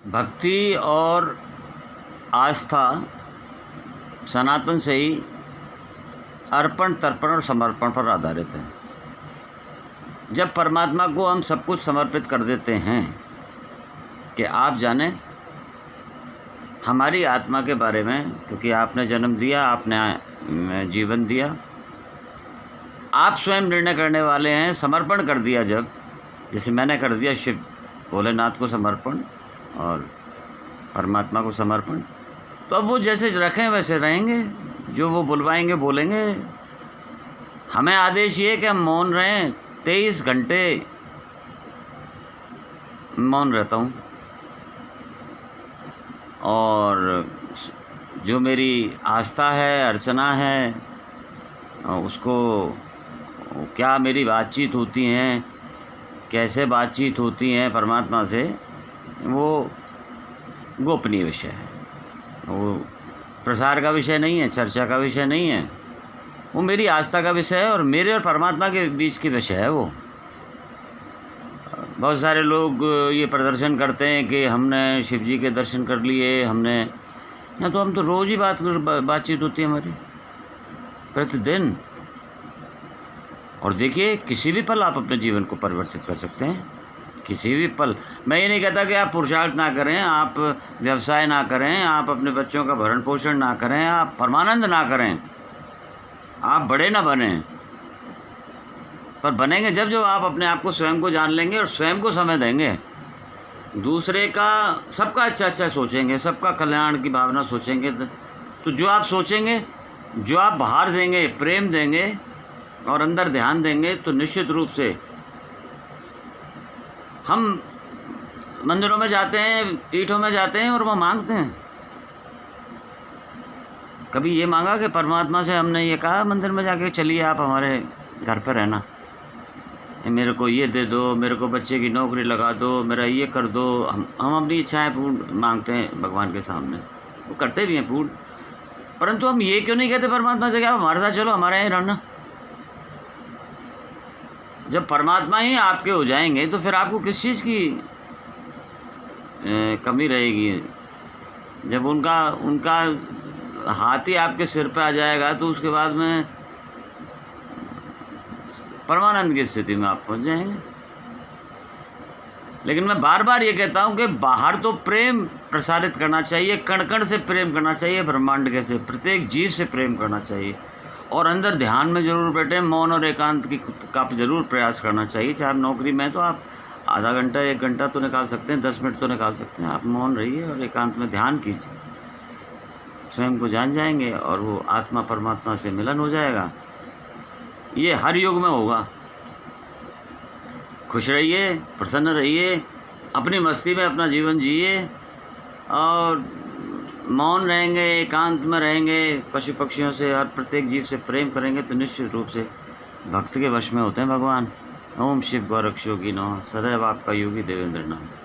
भक्ति और आस्था सनातन से ही अर्पण, तर्पण और समर्पण पर आधारित है। जब परमात्मा को हम सब कुछ समर्पित कर देते हैं कि आप जानें हमारी आत्मा के बारे में, क्योंकि आपने जन्म दिया, आपने जीवन दिया, आप स्वयं निर्णय करने वाले हैं। समर्पण कर दिया जब, जैसे मैंने कर दिया शिव भोलेनाथ को समर्पण और परमात्मा को समर्पण, तो अब वो जैसे रखें वैसे रहेंगे, जो वो बुलवाएंगे बोलेंगे। हमें आदेश ये कि हम मौन रहें। 23 घंटे मौन रहता हूँ और जो मेरी आस्था है, अर्चना है, उसको क्या मेरी बातचीत होती हैं, कैसे बातचीत होती हैं परमात्मा से, वो गोपनीय विषय है। वो प्रसार का विषय नहीं है, चर्चा का विषय नहीं है, वो मेरी आस्था का विषय है और मेरे और परमात्मा के बीच की विषय है। वो बहुत सारे लोग ये प्रदर्शन करते हैं कि हमने शिव जी के दर्शन कर लिए, हमने ना, तो हम तो रोज़ ही बातचीत होती है हमारी, प्रतिदिन। और देखिए, किसी भी पल आप अपने जीवन को परिवर्तित कर सकते हैं, किसी भी पल। मैं ये नहीं कहता कि आप पुरुषार्थ ना करें, आप व्यवसाय ना करें, आप अपने बच्चों का भरण पोषण ना करें, आप परमानंद ना करें, आप बड़े ना बने, पर बनेंगे जब आप अपने आप को, स्वयं को जान लेंगे और स्वयं को समय देंगे। दूसरे का, सबका अच्छा सोचेंगे, सबका कल्याण की भावना सोचेंगे, तो जो आप सोचेंगे, जो आप बाहर देंगे, प्रेम देंगे और अंदर ध्यान देंगे, तो निश्चित रूप से हम मंदिरों में जाते हैं, पीठों में जाते हैं और वो मांगते हैं। कभी ये मांगा कि परमात्मा से हमने ये कहा मंदिर में जाके, चलिए आप हमारे घर पर रहना, मेरे को ये दे दो, मेरे को बच्चे की नौकरी लगा दो, मेरा ये कर दो। हम अपनी इच्छाएं पूर्ण मांगते हैं भगवान के सामने, वो करते भी हैं पूर्ण। परंतु हम ये क्यों नहीं कहते परमात्मा से कि आप हमारे साथ चलो, हमारे यहाँ रहना। जब परमात्मा ही आपके हो जाएंगे तो फिर आपको किस चीज़ की कमी रहेगी। जब उनका हाथ ही आपके सिर पे आ जाएगा तो उसके बाद में परमानंद की स्थिति में आप पहुंच जाएंगे। लेकिन मैं बार बार ये कहता हूं कि बाहर तो प्रेम प्रसारित करना चाहिए, कण कण से प्रेम करना चाहिए, ब्रह्मांड के से, प्रत्येक जीव से प्रेम करना चाहिए, और अंदर ध्यान में ज़रूर बैठे, मौन और एकांत का ज़रूर प्रयास करना चाहिए। चाहे आप नौकरी में, तो आप आधा घंटा 1 घंटा तो निकाल सकते हैं, 10 मिनट तो निकाल सकते हैं। आप मौन रहिए और एकांत में ध्यान कीजिए, स्वयं को जान जाएंगे और वो आत्मा परमात्मा से मिलन हो जाएगा। ये हर युग में होगा। खुश रहिए, प्रसन्न रहिए, अपनी मस्ती में अपना जीवन जिए और मौन रहेंगे, एकांत में रहेंगे, पशु पक्षियों से, हर प्रत्येक जीव से प्रेम करेंगे, तो निश्चित रूप से भक्त के वश में होते हैं भगवान। ओम शिव गोरक्ष योगी नमः। सदैव आपका योगी देवेंद्र नाथ।